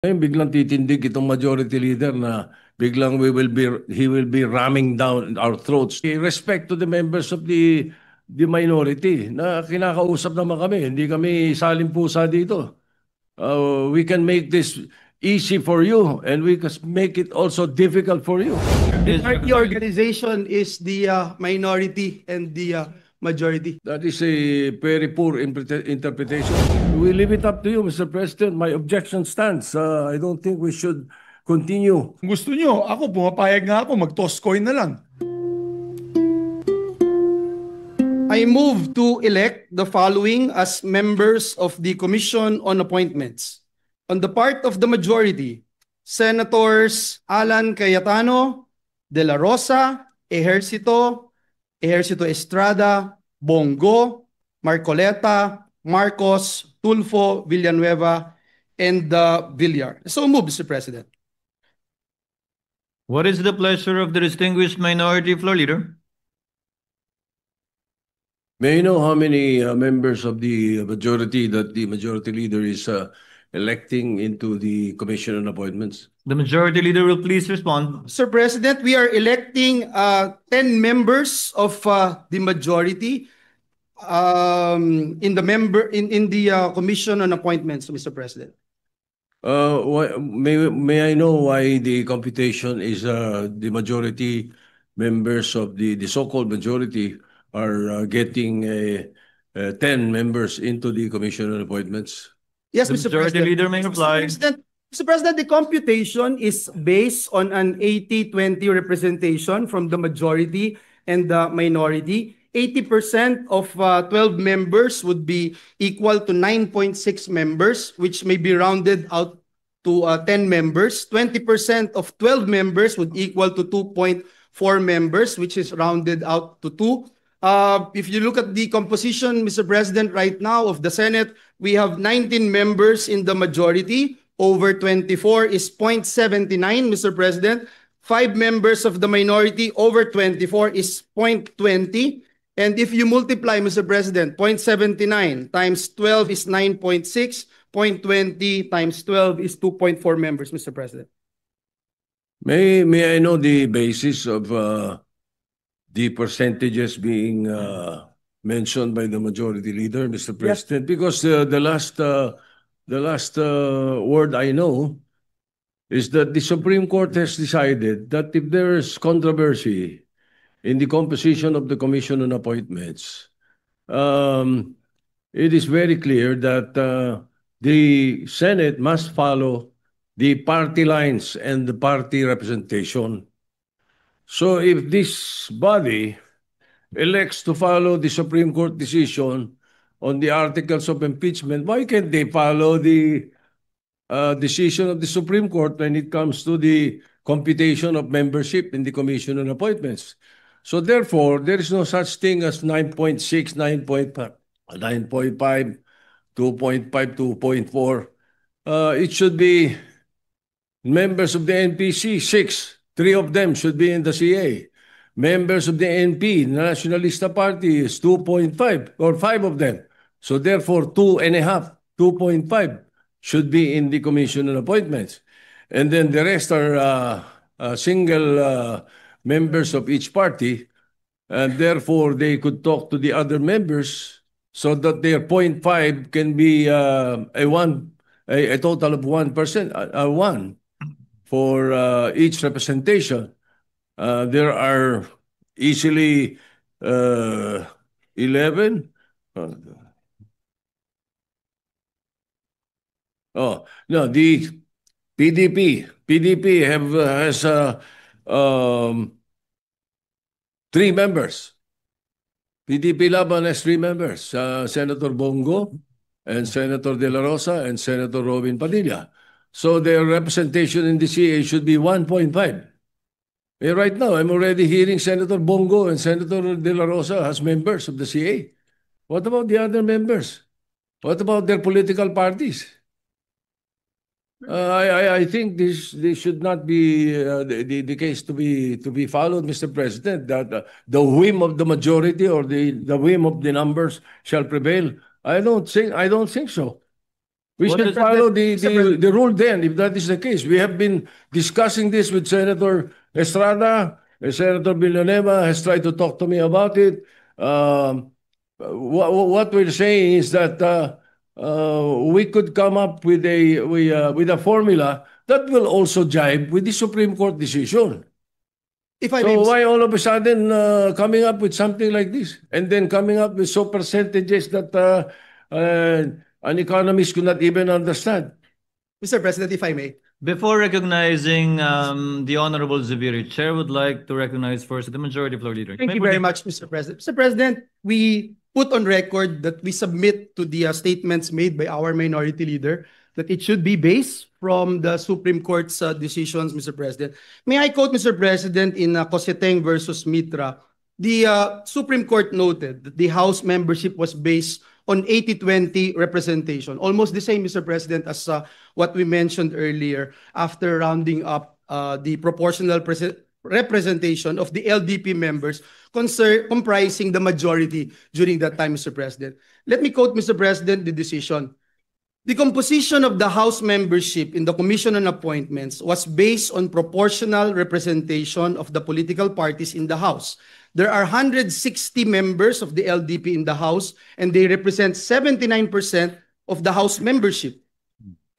Ngayon biglang titindig itong majority leader na biglang he will be ramming down our throats. Respect to the members of the minority na kinakausap naman kami. Hindi kami salimpusa dito. We can make this easy for you and we can make it also difficult for you. The party organization is the minority and the majority. That is a very poor interpretation. We leave it up to you, Mr. President. My objection stands. I don't think we should continue. Kung gusto nyo, ako pumapayag nga ako, mag-toss coin na lang. I move to elect the following as members of the Commission on Appointments. On the part of the majority, Senators Alan Cayetano, De La Rosa, Ejercito Estrada, Bongo, Marcoleta, Marcos, Tulfo, Villanueva, and Villar. So move, Mr. President. What is the pleasure of the distinguished minority floor leader? May I know how many members of the majority that the majority leader is electing into the Commission on Appointments? The majority leader will please respond. Sir President, we are electing 10 members of the majority in the Commission on Appointments, Mr. President. May I know why the computation is the majority members of the so-called majority are getting 10 members into the Commission on Appointments? Yes, The Mr. majority President. leader may reply. Mr. President, the computation is based on an 80-20 representation from the majority and the minority. 80% of 12 members would be equal to 9.6 members, which may be rounded out to 10 members. 20% of 12 members would equal to 2.4 members, which is rounded out to 2. If you look at the composition, Mr. President, right now of the Senate, we have 19 members in the majority. Over 24 is 0.79, Mr. President. 5 members of the minority, over 24 is 0.20. And if you multiply, Mr. President, 0.79 times 12 is 9.6. 0.20 times 12 is 2.4 members, Mr. President. May I know the basis of the percentages being mentioned by the majority leader, Mr. President? Because the last word I know is that the Supreme Court has decided that if there is controversy in the composition of the Commission on Appointments, it is very clear that the Senate must follow the party lines and the party representation. So if this body elects to follow the Supreme Court decision on the articles of impeachment, why can't they follow the decision of the Supreme Court when it comes to the computation of membership in the Commission on Appointments? So therefore, there is no such thing as 9.6, 9.5, 9.5, 2.5, 2.4. It should be members of the NPC, 6. 3 of them should be in the CA. Members of the NP, Nationalista Party, is 2.5 or 5 of them. So therefore, 2.5, 2.5 should be in the Commission on Appointments. And then the rest are single members of each party, and therefore they could talk to the other members so that their 0.5 can be a total of 1%, 1 for each representation. There are easily 11. Oh no, the PDP has 3 members. PDP Laban has 3 members: Senator Bongo and Senator De La Rosa and Senator Robin Padilla. So their representation in the CA should be 1.5. Right now, I'm already hearing Senator Bongo and Senator De La Rosa as members of the CA. What about the other members? What about their political parties? I think this should not be the case to be followed, Mr. President, that the whim of the majority or the whim of the numbers shall prevail. I don't think so. We What should is it follow Mr. the rule then, if that is the case. We have been discussing this with Senator Estrada. Senator Villanueva has tried to talk to me about it. What we're saying is that we could come up with a formula that will also jibe with the Supreme Court decision. If I may, So why all of a sudden coming up with something like this, and then coming up with so percentages that an economist could not even understand? Mr. President, if I may. Before recognizing the Honorable Zubiri, Chair would like to recognize first the Majority Floor Leader. Thank you very much, Mr. President. Mr. President, we put on record that we submit to the statements made by our Minority Leader that it should be based from the Supreme Court's decisions, Mr. President. May I quote, Mr. President, in Coseteng versus Mitra, the Supreme Court noted that the House membership was based on 80-20 representation. Almost the same, Mr. President, as what we mentioned earlier after rounding up the proportional representation of the LDP members comprising the majority during that time, Mr. President. Let me quote, Mr. President, the decision. The composition of the House membership in the Commission on Appointments was based on proportional representation of the political parties in the House. There are 160 members of the LDP in the House, and they represent 79% of the House membership.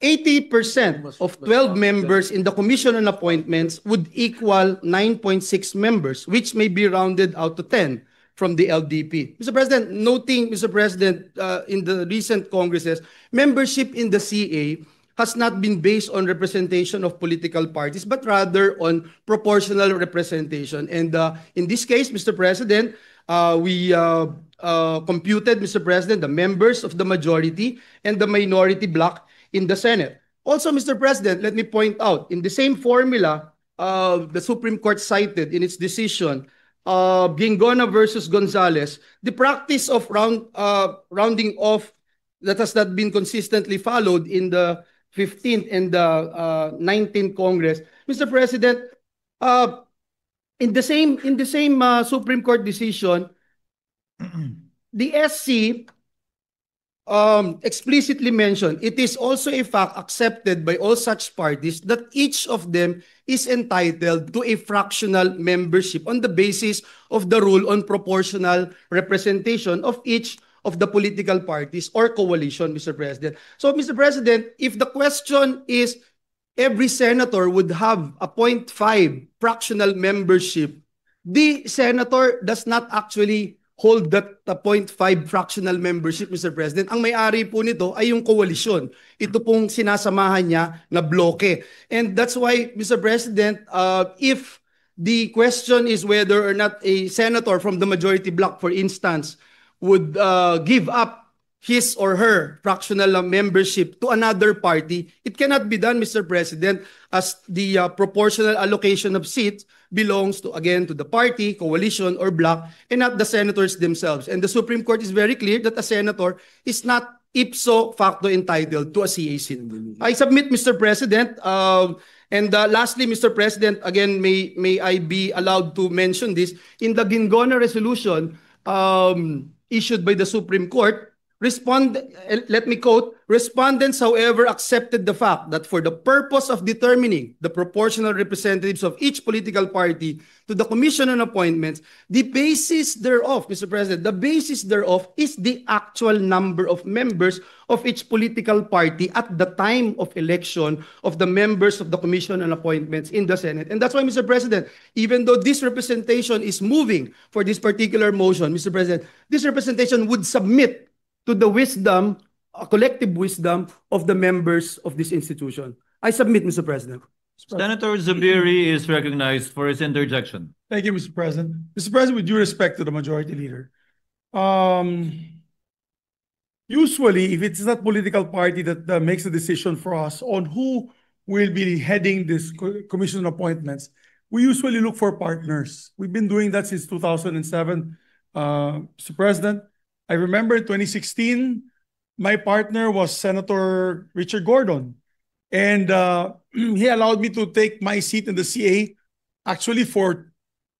80% of 12 members in the Commission on Appointments would equal 9.6 members, which may be rounded out to 10 from the LDP. Mr. President, noting, Mr. President, in the recent Congresses, membership in the CA has not been based on representation of political parties, but rather on proportional representation. And in this case, Mr. President, we computed, Mr. President, the members of the majority and the minority bloc in the Senate. Also, Mr. President, let me point out, in the same formula the Supreme Court cited in its decision, Gingona versus Gonzales, the practice of rounding off that has not been consistently followed in the 15th and the 19th Congress. Mr. President, in the same Supreme Court decision, the SC explicitly mentioned, it is also a fact accepted by all such parties that each of them is entitled to a fractional membership on the basis of the rule on proportional representation of each of the political parties or coalition, Mr. President. So, Mr. President, if the question is every senator would have a 0.5 fractional membership, the senator does not actually hold that 0.5 fractional membership, Mr. President. Ang may-ari po nito ay yung koalisyon. Ito pong sinasamahan niya na bloke. And that's why, Mr. President, if the question is whether or not a senator from the majority bloc, for instance, would give up his or her fractional membership to another party, it cannot be done, Mr. President, as the proportional allocation of seats belongs to, again, to the party, coalition, or bloc, and not the senators themselves. And the Supreme Court is very clear that a senator is not ipso facto entitled to a CA seat. I submit, Mr. President, and lastly, Mr. President, again, may I be allowed to mention this, in the Gingona resolution issued by the Supreme Court, let me quote, respondents, however, accepted the fact that for the purpose of determining the proportional representatives of each political party to the Commission on Appointments, the basis thereof, Mr. President, the basis thereof is the actual number of members of each political party at the time of election of the members of the Commission on Appointments in the Senate. And that's why, Mr. President, even though this representation is moving for this particular motion, Mr. President, this representation would submit to the wisdom, collective wisdom of the members of this institution. I submit, Mr. President. Senator Zubiri is recognized for his interjection. Thank you, Mr. President. Mr. President, with due respect to the Majority Leader, usually, if it's that political party that makes a decision for us on who will be heading this Commission on Appointments, we usually look for partners. We've been doing that since 2007, Mr. President. I remember in 2016, my partner was Senator Richard Gordon. And he allowed me to take my seat in the CA actually for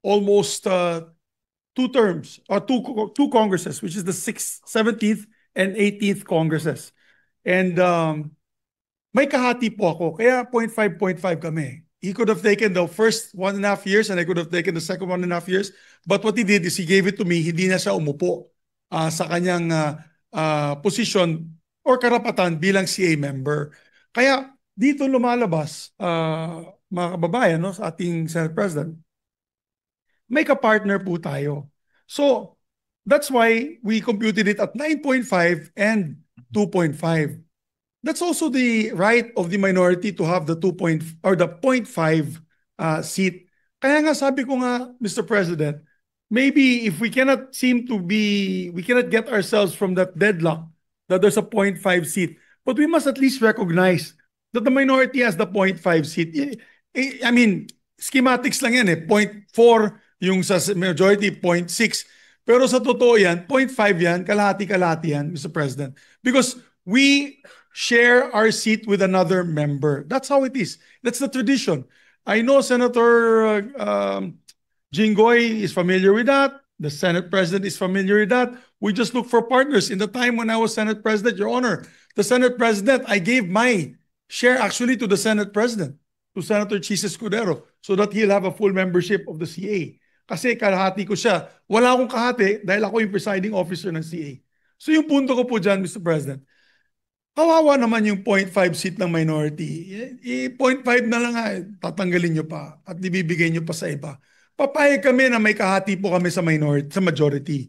almost 2 terms, or two Congresses, which is the 6th, 17th, and 18th Congresses. And may kahati po ako, kaya 0.5 kami. He could have taken the first 1.5 years and I could have taken the second 1.5 years. But what he did is he gave it to me, hindi na siya umupo sa kanyang position or karapatan bilang CA member. Kaya dito lumalabas, mga kababayan, no, sa ating Senate President, may kapartner po tayo. So, that's why we computed it at 9.5 and 2.5. That's also the right of the minority to have the 0.5 seat. Kaya nga sabi ko nga, Mr. President, maybe if we cannot get ourselves from that deadlock that there's a 0.5 seat, but we must at least recognize that the minority has the 0.5 seat. I mean, schematics lang yan eh. 0.4 yung sa majority, 0.6. Pero sa totoo yan, 0.5 yan, kalahati-kalahati yan, Mr. President. Because we share our seat with another member. That's how it is. That's the tradition. I know Senator Jinggoy is familiar with that. The Senate President is familiar with that. We just look for partners. In the time when I was Senate President, Your Honor, the Senate President, I gave my share actually to the Senate President, to Senator Chis Escudero, so that he'll have a full membership of the CA. Kasi kalahati ko siya. Wala akong kahati dahil ako yung presiding officer ng CA. So yung punto ko po dyan, Mr. President, kawawa naman yung 0.5 seat ng minority. 0.5 na lang tatanggalin nyo pa at ibibigay nyo pa sa iba. Papayag kami na may kahati po kami sa minority, sa majority.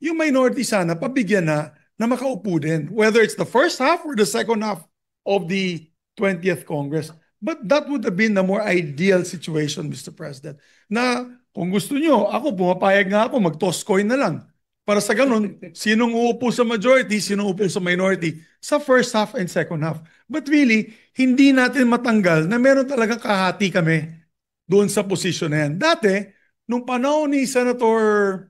Yung minority sana, pabigyan na makaupo din. Whether it's the first half or the second half of the 20th Congress. But that would have been the more ideal situation, Mr. President. Na kung gusto nyo, ako pumapayag nga ako, mag-toss coin na lang. Para sa ganun, sinong uupo sa majority, sinong uupo sa minority sa first half and second half. But really, hindi natin matanggal na meron talagang kahati kami doon sa posisyon na yan. Dati, nung panahon ni Senator,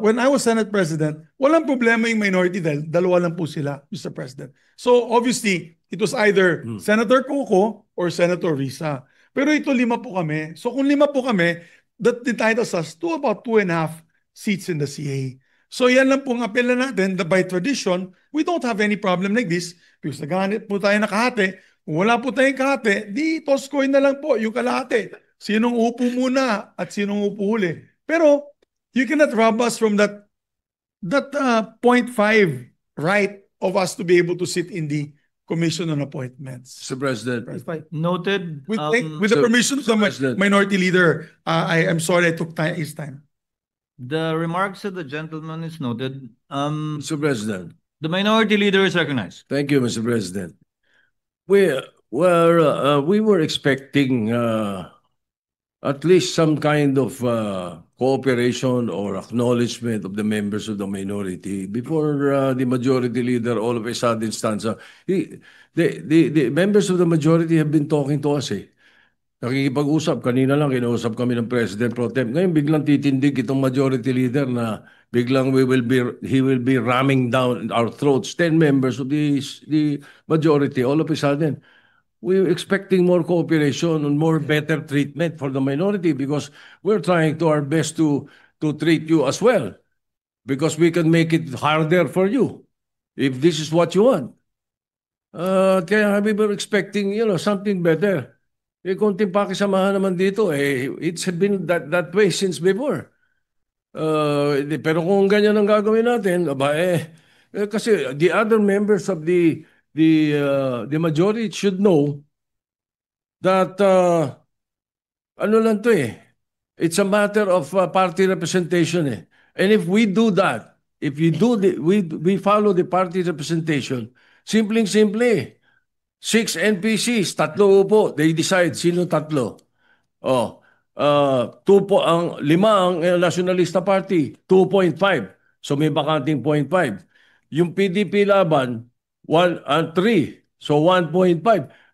when I was Senate President, walang problema yung minority dahil dalawa lang po sila, Mr. President. So obviously, it was either Senator Coco or Senator Risa. Pero ito 5 po kami. So kung 5 po kami, that entitles us to about 2.5 seats in the CA. So yan lang pong apela natin, that by tradition, we don't have any problem like this because naghahanap po tayo na kahati. Kung wala po tayong kahati, di toss coin na lang po yung kalahati. Sinong upo muna at sinong upo huli. Pero you cannot rob us from that 0.5 right of us to be able to sit in the Commission on Appointments. Mr. President. Noted. With the permission of the minority leader, I am sorry I took his time. The remarks of the gentleman is noted. Mr. President. The minority leader is recognized. Thank you, Mr. President. We were expecting at least some kind of cooperation or acknowledgement of the members of the minority before the majority leader all of a sudden stands up. The members of the majority have been talking to us eh. Nakikipag-usap. Kanina lang, kinausap kami ng President Pro Tem. Ngayon, biglang titindig itong majority leader na biglang he will be ramming down our throats. 10 members of the majority, all of a sudden. We're expecting more cooperation and more better treatment for the minority because we're trying to our best to treat you as well because we can make it harder for you if this is what you want. Kaya we were expecting, something better. Konting pakisamahan naman dito, it's been that way since before. Pero kung ganyan ang gagawin natin, kasi the other members of the majority should know that ano lang to it's a matter of party representation And if we do that, if we follow the party representation, simple 6 NPCs, 3 upo. They decide sino 3. 2 po ang 5 ang Nationalista Party, 2.5. So may bakanting 0.5. Yung PDP laban 1 and 3. So 1.5.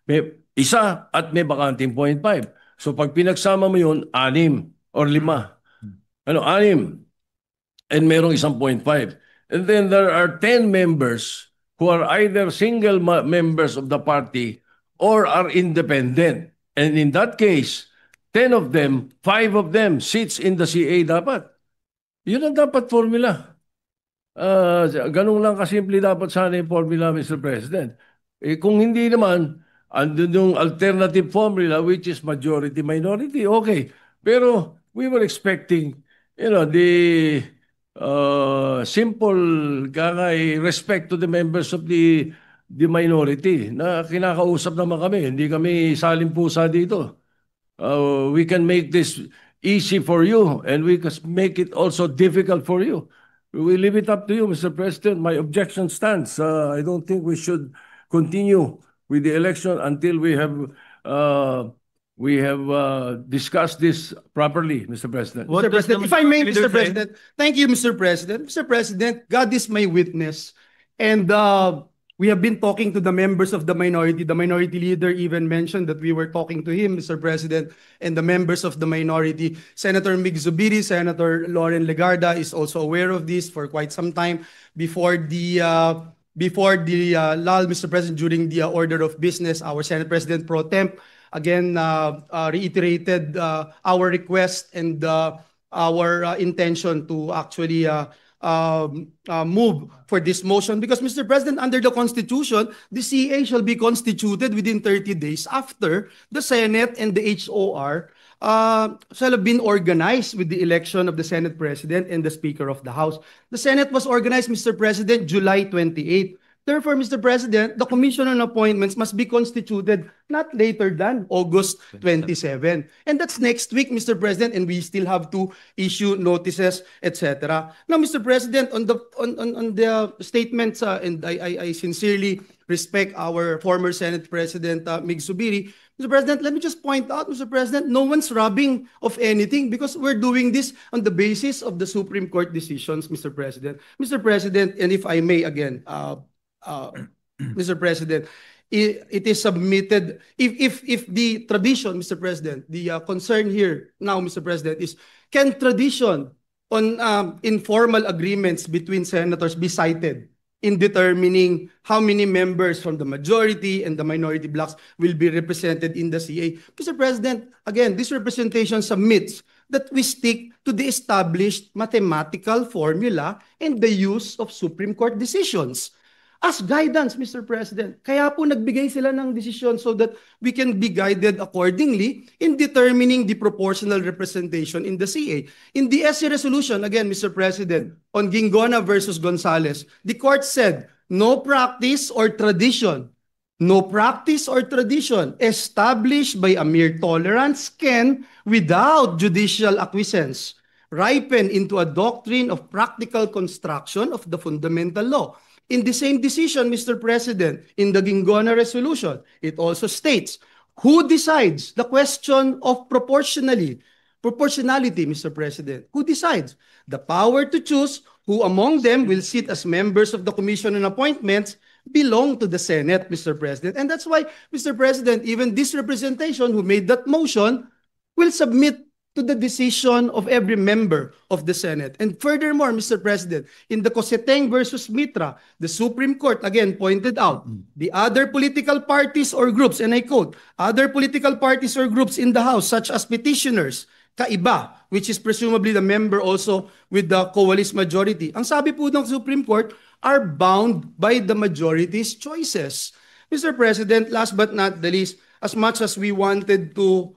May isa at may bakanting 0.5. So pag pinagsama mo yun, 6 or 5. 6. And merong isang 0.5. And then there are 10 members who are either single members of the party or are independent. And in that case, 10 of them, 5 of them sits in the CA dapat. Yun ang dapat formula. Ganun lang kasimple dapat sana yung formula, Mr. President. Kung hindi naman, andun yung alternative formula which is majority-minority, okay. Pero we were expecting, the simple respect to the members of the minority na kinakausap naman kami. Hindi kami salimpusa dito. We can make this easy for you and we can make it also difficult for you. We leave it up to you, Mr. President. My objection stands. I don't think we should continue with the election until we have discussed this properly, Mr. President. What Mr. does the President, if I may, leader Mr. say? President, thank you, Mr. President. Mr. President, God is my witness. And we have been talking to the members of the minority. The minority leader even mentioned that we were talking to him, Mr. President, and the members of the minority. Senator Mig Zubiri, Senator Lauren Legarda is also aware of this for quite some time before the lull, Mr. President, during the order of business. Our Senate President Pro Temp again reiterated our request and our intention to actually move for this motion because, Mr. President, under the Constitution, the CA shall be constituted within 30 days after the Senate and the HOR shall have been organized with the election of the Senate President and the Speaker of the House. The Senate was organized, Mr. President, July 28. Therefore, Mr. President, the Commission on Appointments must be constituted not later than August 27. And that's next week, Mr. President, and we still have to issue notices, etc. Now, Mr. President, on the statements, and I sincerely respect our former Senate President, Mig Zubiri. Mr. President, let me just point out, Mr. President, no one's robbing of anything because we're doing this on the basis of the Supreme Court decisions, Mr. President. Mr. President, and if I may again, Mr. President, it is submitted, if the tradition, Mr. President, the concern here now, Mr. President, is can tradition on informal agreements between senators be cited in determining how many members from the majority and the minority blocks will be represented in the CA? Mr. President, again, this representation submits that we stick to the established mathematical formula and the use of Supreme Court decisions as guidance, Mr. President. Kaya po nagbigay sila ng desisyon so that we can be guided accordingly in determining the proportional representation in the CA. In the SC resolution, again, Mr. President, on Gingona versus Gonzales, the court said, no practice or tradition established by a mere tolerance can, without judicial acquiescence, ripen into a doctrine of practical construction of the fundamental law. In the same decision, Mr. President, in the Gingona resolution, it also states, who decides the question of proportionality, Mr. President? Who decides? The power to choose who among them will sit as members of the Commission on Appointments belong to the Senate, Mr. President. And that's why, Mr. President, even this representation who made that motion will submit to the decision of every member of the Senate. And furthermore, Mr. President, in the Coseteng versus Mitra, the Supreme Court again pointed out the other political parties or groups, and I quote, other political parties or groups in the House, such as petitioners, kaiba, which is presumably the member also with the coalition majority. Ang sabi po ng Supreme Court, are bound by the majority's choices. Mr. President, last but not the least, as much as we wanted to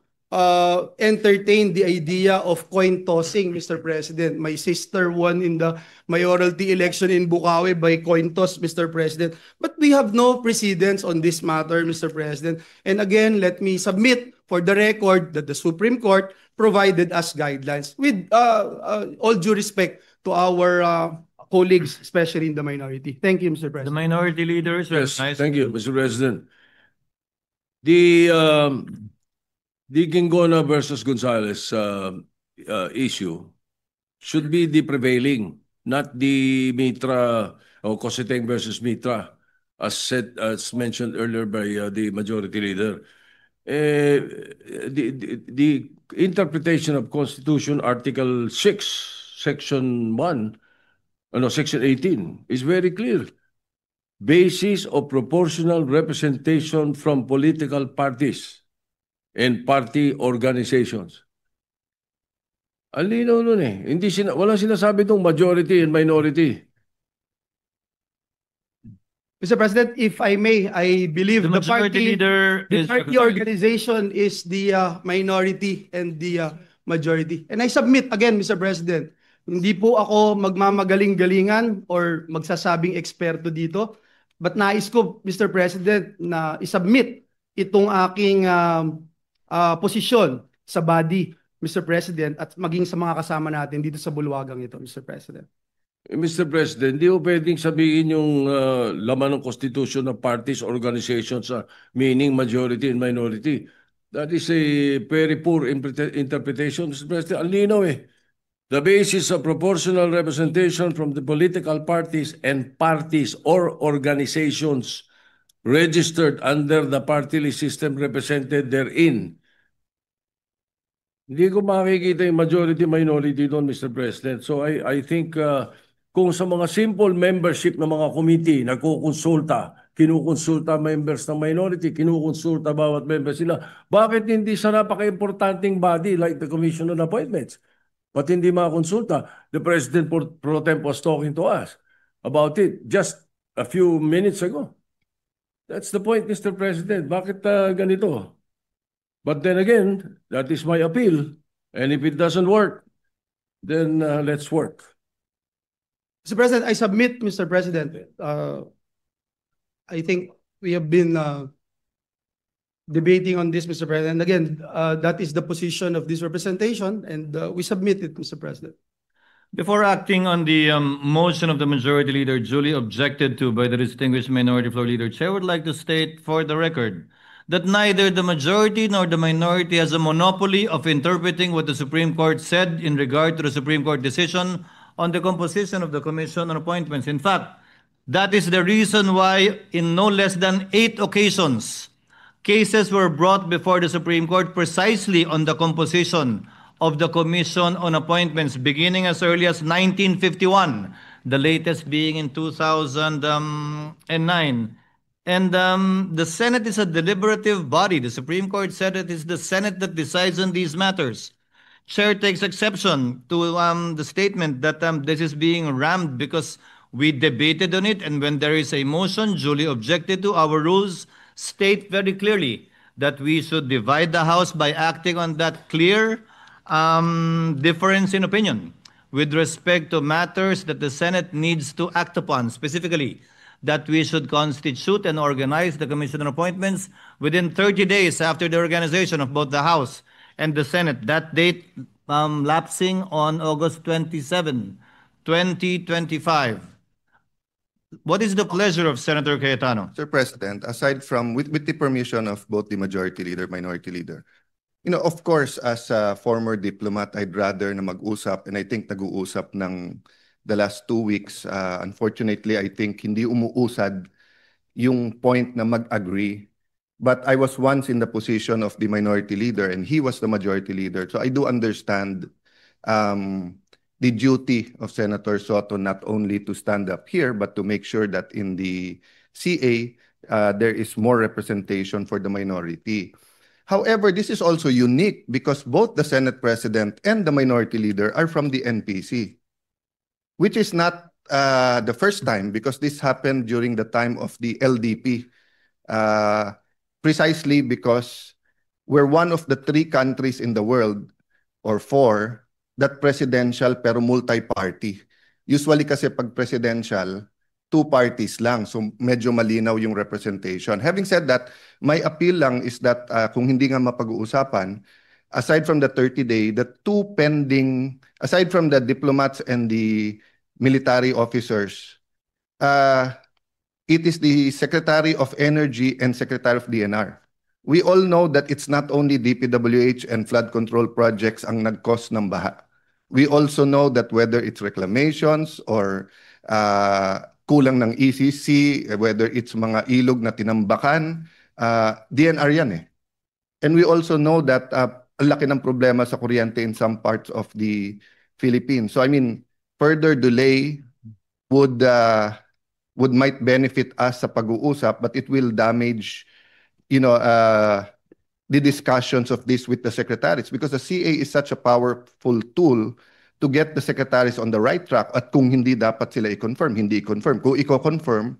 entertain the idea of coin tossing, Mr. President. My sister won in the mayoralty election in Bukawi by coin toss, Mr. President. But we have no precedence on this matter, Mr. President. And again, let me submit for the record that the Supreme Court provided us guidelines with all due respect to our colleagues, especially in the minority. Thank you, Mr. President. The minority leaders. Yes, Nice. thank you, Mr. President. The Gingona versus Gonzales issue should be the prevailing, not the Mitra or Coseteng versus Mitra, as mentioned earlier by the majority leader. The interpretation of Constitution Article 6, Section 1, Section 18 is very clear. Basis of proportional representation from political parties and party organizations. Ang linaw nun eh. Walang sinasabi itong majority and minority. Mr. President, if I may, I believe The majority leader the is party organization is the minority and the majority. And I submit again, Mr. President, hindi po ako magmamagaling-galingan or magsasabing eksperto dito. But nais ko, Mr. President, na isubmit itong aking posisyon sa body, Mr. President, at maging sa mga kasama natin dito sa bulwagang ito, Mr. President. Mr. President, di ko pwedeng sabihin yung laman ng Constitution ng parties, organizations, meaning majority and minority. That is a very poor interpretation, Mr. President. Ang linaw eh. The basis of proportional representation from the political parties and parties or organizations registered under the party list system represented therein. Hindi ko makikita yung majority-minority doon, Mr. President. So I think kung sa mga simple membership ng mga committee, kinukonsulta members ng minority, kinukonsulta bawat member sila, bakit hindi sa napaka-importanting body like the Commission on Appointments? Ba't hindi makakonsulta? The President pro temp was talking to us about it just a few minutes ago. That's the point, Mr. President. Bakit ganito? But then again, that is my appeal. And if it doesn't work, then let's work. Mr. President, I submit, Mr. President, I think we have been debating on this, Mr. President. Again, that is the position of this representation, and we submit it, Mr. President. Before acting on the motion of the majority leader duly objected to by the distinguished minority floor leader, Chair would like to state for the record that neither the majority nor the minority has a monopoly of interpreting what the Supreme Court said in regard to the Supreme Court decision on the composition of the Commission on Appointments. In fact, that is the reason why in no less than 8 occasions, cases were brought before the Supreme Court precisely on the composition of the Commission on Appointments, beginning as early as 1951, the latest being in 2009. And the Senate is a deliberative body. The Supreme Court said it is the Senate that decides on these matters. Chair takes exception to the statement that this is being rammed because we debated on it, and when there is a motion duly objected to, our rules state very clearly that we should divide the House by acting on that clear difference in opinion with respect to matters that the Senate needs to act upon, specifically that we should constitute and organize the Commission on Appointments within 30 days after the organization of both the House and the Senate. That date lapsing on August 27, 2025. What is the pleasure of Senator Cayetano? Sir President, aside from, with the permission of both the majority leader, minority leader, of course, as a former diplomat, I'd rather na mag-usap, and I think nag-uusap ng the last 2 weeks. Unfortunately, I think hindi umuusad yung point na mag-agree. But I was once in the position of the minority leader, and he was the majority leader. So I do understand the duty of Senator Soto not only to stand up here, but to make sure that in the CA, there is more representation for the minority. However, this is also unique because both the Senate President and the minority leader are from the NPC, which is not the first time because this happened during the time of the LDP, precisely because we're one of the 3 countries in the world, or 4, that presidential pero multi-party. Usually kasi pag presidential, 2 parties lang. So medyo malinaw yung representation. Having said that, my appeal lang is that kung hindi nga mapag-uusapan, aside from the 30-day, the 2 pending, aside from the diplomats and the military officers, it is the Secretary of Energy and Secretary of DNR. We all know that it's not only DPWH and flood control projects ang nag-cause ng baha. We also know that whether it's reclamations or kulang ng ECC, whether it's mga ilog na tinambakan, DNR yan eh. And we also know that ang laki ng problema sa kuryente in some parts of the Philippines. So I mean, further delay might benefit us sa pag-uusap, but it will damage, the discussions of this with the secretaries, because the CA is such a powerful tool to get the secretaries on the right track. At kung hindi dapat sila i-confirm, hindi i-confirm. Kung i-confirm,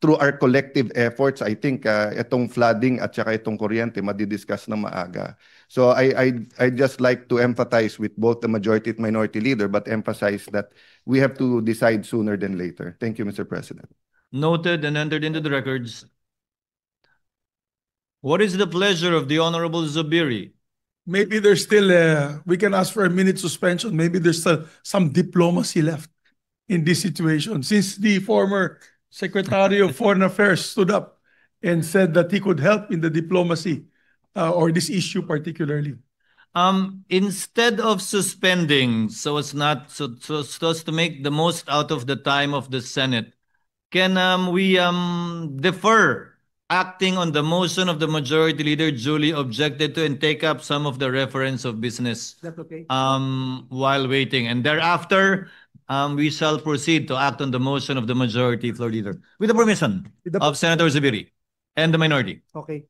through our collective efforts, I think itong flooding at saka itong kuryente madidiscuss na maaga. So I just like to empathize with both the majority and minority leader, but emphasize that we have to decide sooner than later. Thank you, Mr. President. Noted and entered into the records. What is the pleasure of the Honorable Zubiri? Maybe there's still, we can ask for a minute suspension. Maybe there's still some diplomacy left in this situation. Since the former Secretary of Foreign Affairs stood up and said that he could help in the diplomacy or this issue particularly. Instead of suspending so as to make the most out of the time of the Senate, can we defer acting on the motion of the majority leader duly objected to and take up some of the reference of business That's okay. while waiting, and thereafter we shall proceed to act on the motion of the majority floor leader with the permission of Senator Zubiri and the minority. Okay.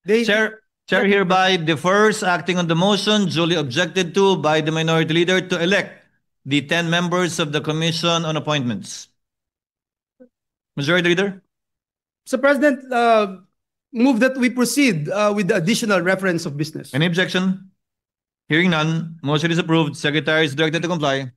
Chair hereby defers acting on the motion duly objected to by the minority leader to elect the 10 members of the Commission on Appointments. Majority leader? Mr. President, move that we proceed with the additional reference of business. Any objection? Hearing none, motion is approved. Secretary is directed to comply.